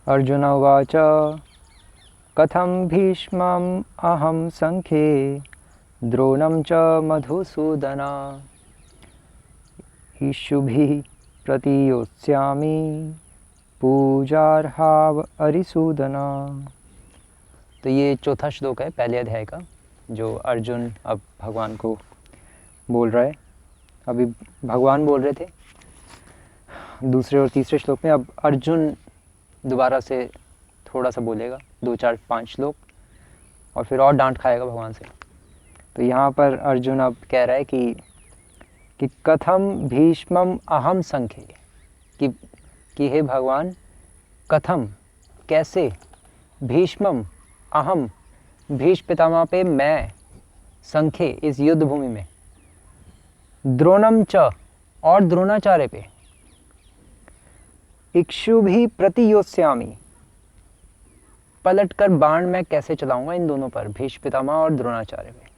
अर्जुन उवाच कथं भीष्मम् अहं संख्ये द्रोणं च मधुसूदन इष्युभिः प्रतियोत्स्यामि पूजार्हाव अरिसूदन। तो ये चौथा श्लोक है पहले अध्याय का, जो अर्जुन अब भगवान को बोल रहा है। अभी भगवान बोल रहे थे दूसरे और तीसरे श्लोक में, अब अर्जुन दोबारा से थोड़ा सा बोलेगा, 2 4 5 श्लोक, और फिर और डांट खाएगा भगवान से। तो यहाँ पर अर्जुन अब कह रहा है कि कथम भीष्मम अहम संख्ये, कि हे भगवान, कथम कैसे, भीष्मम अहम भीष्म पितामह पे मैं, संख्ये इस युद्ध भूमि में, द्रोणम च और द्रोणाचार्य पे, इक्षु भी प्रतियोत्स्यामि पलट कर बाण मैं कैसे चलाऊंगा इन दोनों पर, भीष्म पितामह और द्रोणाचार्य पे।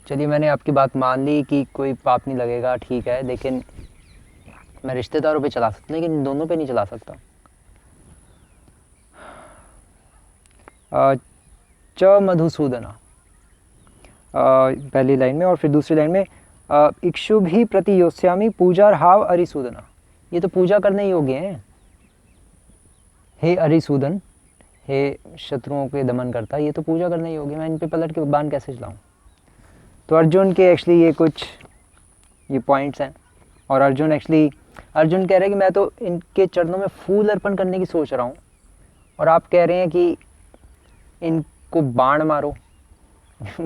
चलिए मैंने आपकी बात मान ली कि कोई पाप नहीं लगेगा, ठीक है, लेकिन मैं रिश्तेदारों पे चला सकता, लेकिन इन दोनों पे नहीं चला सकता। च मधुसूदना पहली लाइन में, और फिर दूसरी लाइन में इक्षु भी प्रतियोत्स्यामि पूजार्हाव अरिसूदना, ये तो पूजा करने योग्य हैं। हे अरिसूदन, हे शत्रुओं के दमन करता, ये तो पूजा करने योग्य, मैं इन पे पलट के बाण कैसे चलाऊं। तो अर्जुन के एक्चुअली ये कुछ ये पॉइंट्स हैं, और अर्जुन कह रहे हैं कि मैं तो इनके चरणों में फूल अर्पण करने की सोच रहा हूँ, और आप कह रहे हैं कि इनको बाण मारो।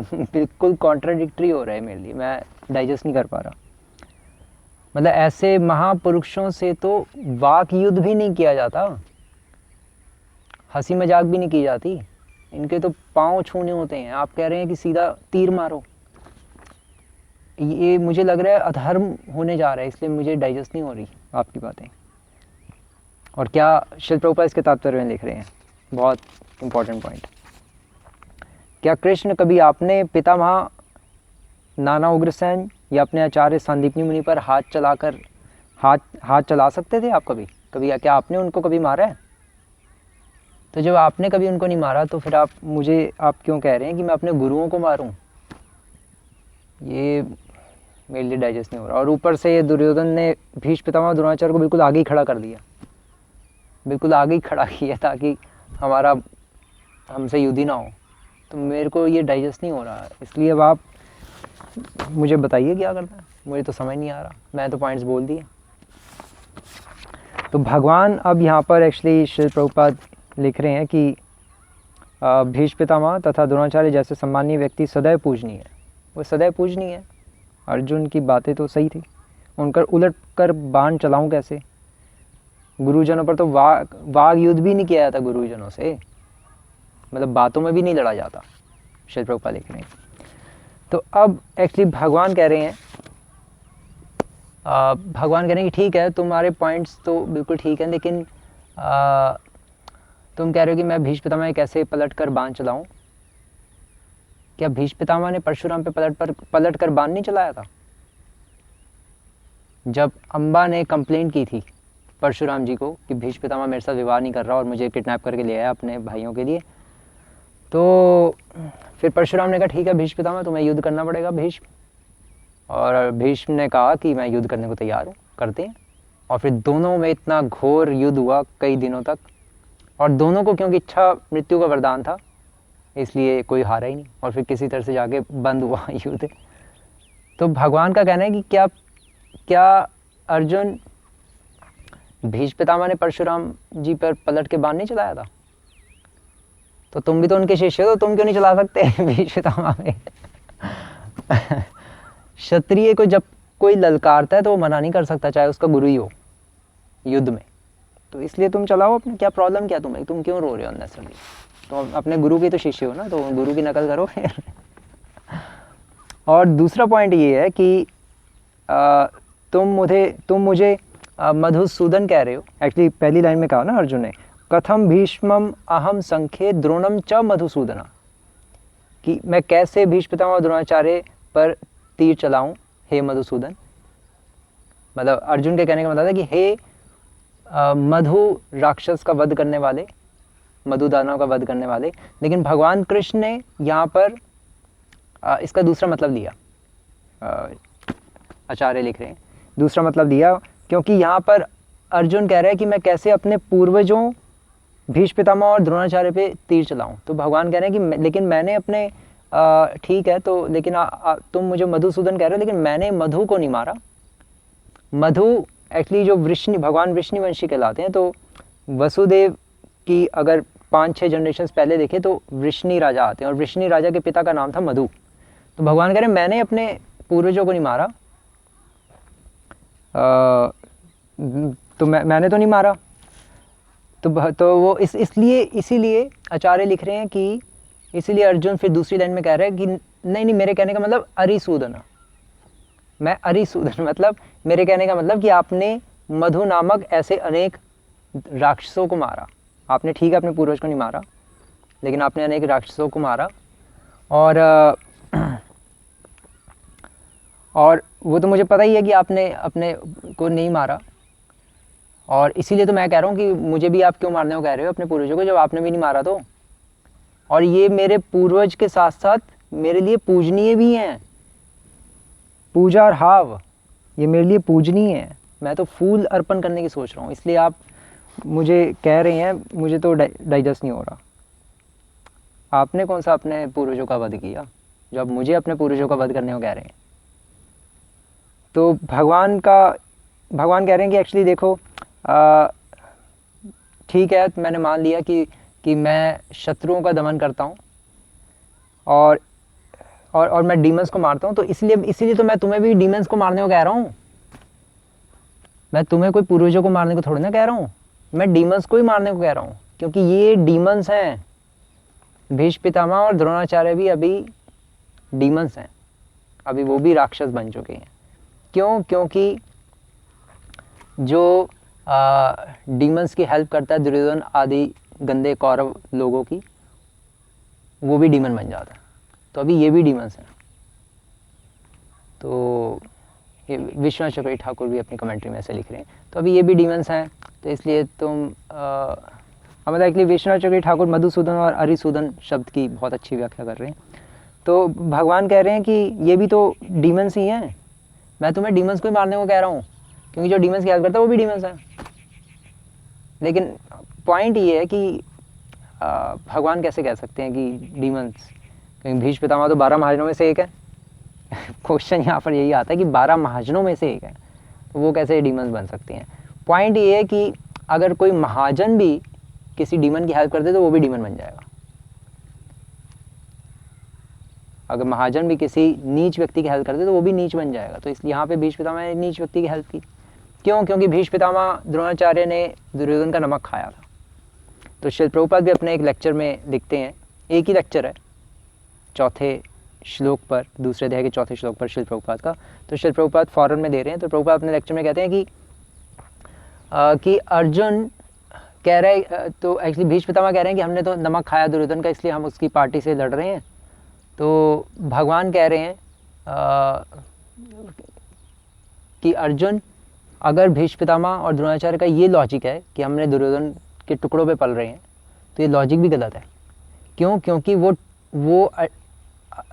बिल्कुल कॉन्ट्राडिक्टरी हो रहा है मेरे लिए, मैं डाइजेस्ट नहीं कर पा रहा। मतलब ऐसे महापुरुषों से तो वाक युद्ध भी नहीं किया जाता, हंसी मजाक भी नहीं की जाती, इनके तो पाँव छूने होते हैं। आप कह रहे हैं कि सीधा तीर मारो, ये मुझे लग रहा है अधर्म होने जा रहा है, इसलिए मुझे डाइजेस्ट नहीं हो रही आपकी बातें। और क्या शिल प्रभुपाद इसके तात्पर्य में लिख रहे हैं, बहुत इम्पोर्टेंट पॉइंट। क्या कृष्ण कभी आपने पितामह नाना उग्रसेन या अपने आचार्य संदीपनी मुनि पर हाथ चला सकते थे आप कभी क्या आपने उनको कभी मारा है? तो जब आपने कभी उनको नहीं मारा, तो फिर आप क्यों कह रहे हैं कि मैं अपने गुरुओं को मारूं? ये मेरे लिए डाइजेस्ट नहीं हो रहा। और ऊपर से ये दुर्योधन ने भीष्म पितामह द्रोणाचार्य को बिल्कुल आगे ही खड़ा कर दिया, बिल्कुल आगे ही खड़ा किया ताकि हमसे युद्ध ही ना हो। तो मेरे को ये डाइजेस्ट नहीं हो रहा है, इसलिए अब आप मुझे बताइए क्या करना है, मुझे तो समझ नहीं आ रहा, मैं तो पॉइंट्स बोल दिए। तो भगवान अब यहाँ पर एक्चुअली श्री प्रभुपाद लिख रहे हैं कि भीष्म पितामह तथा द्रोणाचार्य जैसे सम्मानीय व्यक्ति सदैव पूजनीय है। वो सदैव पूजनीय है। अर्जुन की बातें तो सही थी, उनकर उलट कर बाण चलाऊं कैसे? गुरुजनों पर तो वाग युद्ध भी नहीं किया जाता गुरुजनों से, मतलब बातों में भी नहीं लड़ा जाता, श्री प्रभुपाद लिख रहे हैं। तो अब एक्चुअली भगवान कह रहे हैं कि ठीक है, तुम्हारे पॉइंट्स तो बिल्कुल ठीक है, लेकिन तुम कह रहे हो कि मैं भीष्म पितामह कैसे पलट कर बाण चलाऊं। क्या भीष्म पितामह ने परशुराम पे पलट कर बाण नहीं चलाया था? जब अम्बा ने कंप्लेंट की थी परशुराम जी को कि भीष्म पितामह मेरे साथ विवाह नहीं कर रहा और मुझे किडनैप करके ले आया अपने भाइयों के लिए, तो फिर परशुराम ने कहा ठीक है भीष्म पितामह, तुम्हें युद्ध करना पड़ेगा भीष्म। और भीष्म ने कहा कि मैं युद्ध करने को तैयार हूँ, करते हैं। और फिर दोनों में इतना घोर युद्ध हुआ कई दिनों तक, और दोनों को क्योंकि इच्छा मृत्यु का वरदान था, इसलिए कोई हारा ही नहीं, और फिर किसी तरह से जाके बंद हुआ युद्ध। तो भगवान का कहना है कि क्या अर्जुन, भीष्म पितामह ने परशुराम जी पर पलट के बाण नहीं चलाया था? तो तुम भी तो उनके शिष्य हो, तो तुम क्यों नहीं चला सकते भीष्म पितामह में? क्षत्रिय को जब कोई ललकारता है तो वो मना नहीं कर सकता, चाहे उसका गुरु ही हो युद्ध में। तो इसलिए तुम चलाओ अपने, क्या प्रॉब्लम क्या तुम्हें, तुम क्यों रो रहे हो अननेसेसरली? तो अपने गुरु के तो शिष्य हो ना, तो गुरु की नकल करो फिर। और दूसरा पॉइंट ये है कि तुम मुझे मधुसूदन कह रहे हो। एक्चुअली पहली लाइन में कहा ना अर्जुन ने, कथम भीष्मम अहम संख्ये द्रोणम च मधुसूदना, कि मैं कैसे भीष्म पितामह द्रोणाचार्य पर तीर चलाऊं हे मधुसूदन। मतलब अर्जुन के कहने का मतलब है कि हे मधु राक्षस का वध करने वाले, मधु दानव का वध करने वाले, लेकिन भगवान कृष्ण ने यहाँ पर इसका दूसरा मतलब लिया। आचार्य लिख रहे हैं दूसरा मतलब दिया, क्योंकि यहाँ पर अर्जुन कह रहा है कि मैं कैसे अपने पूर्वजों भीष्म पितामह और द्रोणाचार्य पे तीर चलाऊं। तो भगवान कह रहे हैं कि लेकिन मैंने अपने ठीक है तो लेकिन तुम मुझे मधुसूदन कह रहे हो, लेकिन मैंने मधु को नहीं मारा। मधु एक्चुअली जो वृष्णि, भगवान वृष्णिवंशी कहलाते हैं, तो वसुदेव की अगर 5-6 जनरेशन पहले देखें तो वृष्णि राजा आते हैं, और वृष्णि राजा के पिता का नाम था मधु। तो भगवान कह रहे हैं मैंने अपने पूर्वजों को नहीं मारा, तो मैंने तो नहीं मारा। तो वो इसीलिए आचार्य लिख रहे हैं कि इसीलिए अर्जुन फिर दूसरी लाइन में कह रहे हैं कि नहीं मेरे कहने का मतलब अरिसूदन, मैं अरिसूदन मतलब मेरे कहने का मतलब कि आपने मधु नामक ऐसे अनेक राक्षसों को मारा। आपने ठीक है अपने पूर्वज को नहीं मारा, लेकिन आपने अनेक राक्षसों को मारा, और वो तो मुझे पता ही है कि आपने अपने को नहीं मारा, और इसीलिए तो मैं कह रहा हूँ कि मुझे भी आप क्यों मारने को कह रहे हो अपने पूर्वजों को, जब आपने भी नहीं मारा तो। और ये मेरे पूर्वज के साथ साथ मेरे लिए पूजनीय भी हैं, पूजा और हाव ये मेरे लिए पूजनीय है। मैं तो फूल अर्पण करने की सोच रहा हूँ, इसलिए आप मुझे कह रहे हैं, मुझे तो डाइजेस्ट नहीं हो रहा। आपने कौन सा अपने पूर्वजों का वध किया जो अब मुझे अपने पूर्वजों का वध करने को कह रहे हैं। तो भगवान कह रहे हैं कि एक्चुअली देखो ठीक है मैंने मान लिया कि मैं शत्रुओं का दमन करता हूँ और मैं डीमंस को मारता हूँ, तो इसलिए तो मैं तुम्हें भी डीमंस को मारने को कह रहा हूँ। मैं तुम्हें कोई पूर्वजों को मारने को थोड़ी ना कह रहा हूँ, मैं डीमंस को ही मारने को कह रहा हूँ, क्योंकि ये डीमंस हैं। भीष्म पितामह और द्रोणाचार्य भी अभी डीमंस हैं, अभी वो भी राक्षस बन चुके हैं। क्यों? क्योंकि जो डीमंस की हेल्प करता है दुर्योधन आदि गंदे कौरव लोगों की, वो भी डीमन बन जाता है। तो अभी ये भी डीमंस हैं। तो विश्वनाथ चक्रवर्ती ठाकुर भी अपनी कमेंट्री में ऐसे लिख रहे हैं, तो अभी ये भी डीमंस हैं। तो इसलिए तुम मतलब एक्चुअली विश्वनाथ चक्रवर्ती ठाकुर मधुसूदन और अरिसूदन शब्द की बहुत अच्छी व्याख्या कर रहे हैं। तो भगवान कह रहे हैं कि ये भी तो डीमंस ही हैं, मैं तुम्हें डीमंस को ही मारने को कह रहा हूँ, क्योंकि जो डीमंस की हेल्प करता है वो भी डीमंस है। लेकिन पॉइंट ये है कि भगवान कैसे कह सकते हैं कि डीमंस, क्योंकि भीष्म पितामह तो 12 महाजनों में से एक है। क्वेश्चन यहाँ पर यही आता है कि 12 महाजनों में से एक है, तो वो कैसे डीमंस बन सकती हैं। पॉइंट ये है कि अगर कोई महाजन भी किसी डीमन की हेल्प कर दे तो वो भी डीमन बन जाएगा। अगर महाजन भी किसी नीच व्यक्ति की हेल्प कर दे तो वो भी नीच बन जाएगा। तो इसलिए यहाँ पे भीष्म पितामह ने नीच व्यक्ति की हेल्प की। क्यों? क्योंकि भीष्म पितामह द्रोणाचार्य ने दुर्योधन का नमक खाया था। तो श्रील प्रभुपाद भी अपने एक लेक्चर में लिखते हैं, एक ही लेक्चर है, चौथे श्लोक पर, दूसरे अध्याय के चौथे श्लोक पर श्रील प्रभुपाद का। तो श्रील प्रभुपाद फॉरन में दे रहे हैं। तो प्रभुपाद अपने लेक्चर में कहते हैं कि अर्जुन कह रहे हैं, तो एक्चुअली भीष्म पितामह कह रहे हैं कि हमने तो नमक खाया दुर्योधन का, इसलिए हम उसकी पार्टी से लड़ रहे हैं। तो भगवान कह रहे हैं कि अर्जुन, अगर भीष्म पितामह और द्रोणाचार्य का ये लॉजिक है कि हमने दुर्योधन के टुकड़ों पे पल रहे हैं, तो ये लॉजिक भी गलत है। क्यों? क्योंकि वो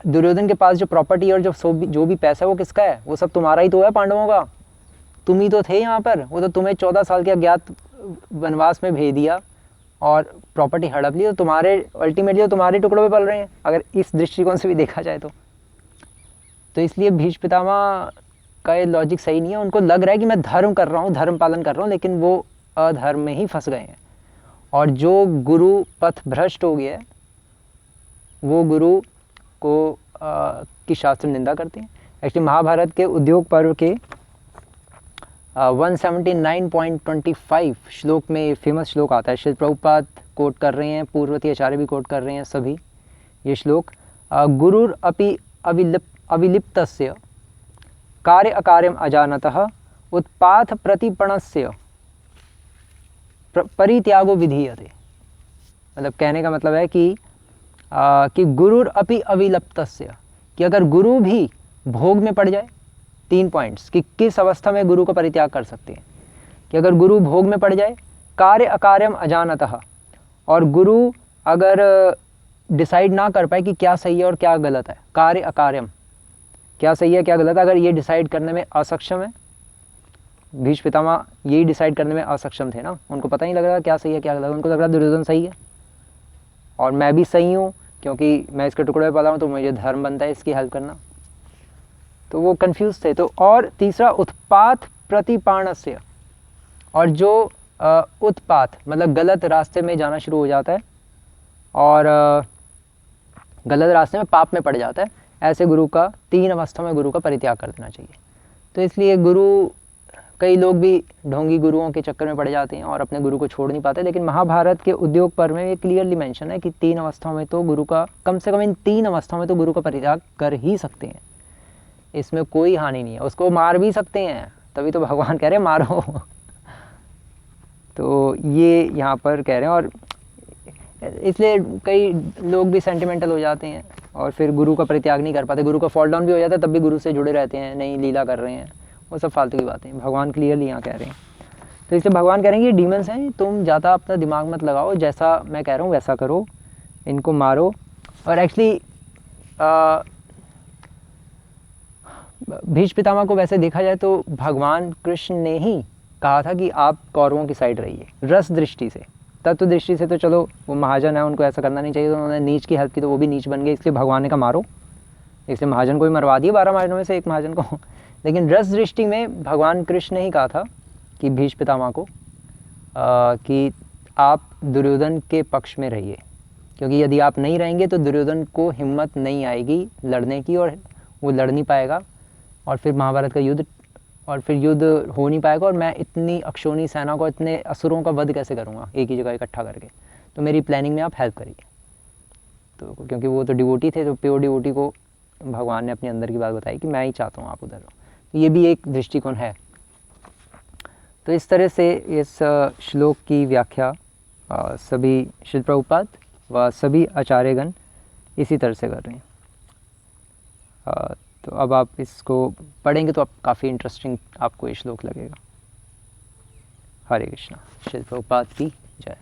दुर्योधन के पास जो प्रॉपर्टी और जो भी पैसा है वो किसका है? वो सब तुम्हारा ही तो है, पांडवों का। तुम ही तो थे यहाँ पर, वो तो तुम्हें 14 साल के अज्ञात वनवास में भेज दिया और प्रॉपर्टी हड़प ली, तो तुम्हारे अल्टीमेटली तो तुम्हारे टुकड़ों पे पल रहे हैं, अगर इस दृष्टिकोण से भी देखा जाए तो इसलिए भीष्म पितामह का ये लॉजिक सही नहीं है। उनको लग रहा है कि मैं धर्म कर रहा हूँ, धर्म पालन कर रहा हूँ, लेकिन वो अधर्म में ही फंस गए हैं। और जो गुरु पथ भ्रष्ट हो गया है वो गुरु को की शास्त्र निंदा करते हैं। एक्चुअली महाभारत के उद्योग पर्व के 179.25 श्लोक में फेमस श्लोक आता है। श्री प्रभुपाद कोट कर रहे हैं, पूर्ववर्ती आचार्य भी कोट कर रहे हैं, सभी ये श्लोक। गुरुर अपि अविलिप्तस्य कार्य अकार्यम अजानतः उत्पाथ प्रतिपणस्य परित्यागो विधीयते। मतलब कहने का मतलब है कि गुरुर अपि अविलिप्तस्य, कि अगर गुरु भी भोग में पड़ जाए, 3 पॉइंट्स कि किस अवस्था में गुरु का परित्याग कर सकते हैं। कि अगर गुरु भोग में पड़ जाए, कार्य अकार्यम अजानतः, और गुरु अगर डिसाइड ना कर पाए कि क्या सही है और क्या गलत है, कार्य अकार्यम, क्या सही है क्या गलत है, अगर ये डिसाइड करने में असक्षम है, भीष्म पितामह यही डिसाइड करने में असक्षम थे ना, उनको पता नहीं लग रहा क्या सही है क्या गलत है, उनको लग रहा दुर्योधन सही है और मैं भी सही हूँ क्योंकि मैं इसके टुकड़े में पला हूँ तो मुझे धर्म बनता है इसकी हेल्प करना, तो वो कंफ्यूज थे। तो और तीसरा उत्पात प्रतिपाणस्य, और जो उत्पात मतलब गलत रास्ते में जाना शुरू हो जाता है और गलत रास्ते में पाप में पड़ जाता है, ऐसे गुरु का 3 अवस्था में गुरु का परित्याग कर देना चाहिए। तो इसलिए गुरु, कई लोग भी ढोंगी गुरुओं के चक्कर में पड़ जाते हैं और अपने गुरु को छोड़ नहीं पाते, लेकिन महाभारत के उद्योग पर्व में ये क्लियरली मेंशन है कि 3 अवस्थाओं में तो गुरु का, कम से कम इन 3 अवस्थाओं में तो गुरु का परित्याग कर ही सकते हैं, इसमें कोई हानि नहीं है। उसको मार भी सकते हैं, तभी तो भगवान कह रहे हैं मारो तो ये यहाँ पर कह रहे हैं, और इसलिए कई लोग भी सेंटिमेंटल हो जाते हैं और फिर गुरु का परित्याग नहीं कर पाते, गुरु का फॉल डाउन भी हो जाता है तब भी गुरु से जुड़े रहते हैं, नहीं लीला कर रहे हैं, वो सब फालतू की बातें भगवान क्लियरली यहाँ कह रहे हैं। तो इसलिए भगवान कह रहे हैं कि ये डीमंस हैं, तुम ज़्यादा अपना दिमाग मत लगाओ, जैसा मैं कह रहा हूँ वैसा करो, इनको मारो। और एक्चुअली भीष्म पितामह को वैसे देखा जाए तो भगवान कृष्ण ने ही कहा था कि आप कौरवों की साइड रहिए, रस दृष्टि से। तत्व दृष्टि से तो चलो वो महाजन है, उनको ऐसा करना नहीं चाहिए, तो उन्होंने नीच की हेल्प की तो वो भी नीच बन गए, इसलिए भगवान ने कहा मारो, इसलिए महाजन को भी मरवा दिया, 12 महाजनों में से एक महाजन को। लेकिन रस दृष्टि में भगवान कृष्ण ने ही कहा था कि भीष्म पितामह को कि आप दुर्योधन के पक्ष में रहिए, क्योंकि यदि आप नहीं रहेंगे तो दुर्योधन को हिम्मत नहीं आएगी लड़ने की और वो लड़ नहीं पाएगा, और फिर महाभारत का युद्ध, और फिर युद्ध हो नहीं पाएगा, और मैं इतनी अक्षोणी सेना को, इतने असुरों का वध कैसे करूँगा एक ही जगह इकट्ठा करके, तो मेरी प्लानिंग में आप हेल्प करिए। तो क्योंकि वो तो डिवोटी थे, तो प्योर डिवोटी को भगवान ने अपने अंदर की बात बताई कि मैं ही चाहता हूँ आप उधर हो, तो ये भी एक दृष्टिकोण है। तो इस तरह से इस श्लोक की व्याख्या सभी श्रील प्रभुपाद व सभी आचार्यगण इसी तरह से कर रहे हैं। तो अब आप इसको पढ़ेंगे तो आप काफ़ी इंटरेस्टिंग आपको ये श्लोक लगेगा। हरे कृष्णा। श्रील प्रभुपाद की जय।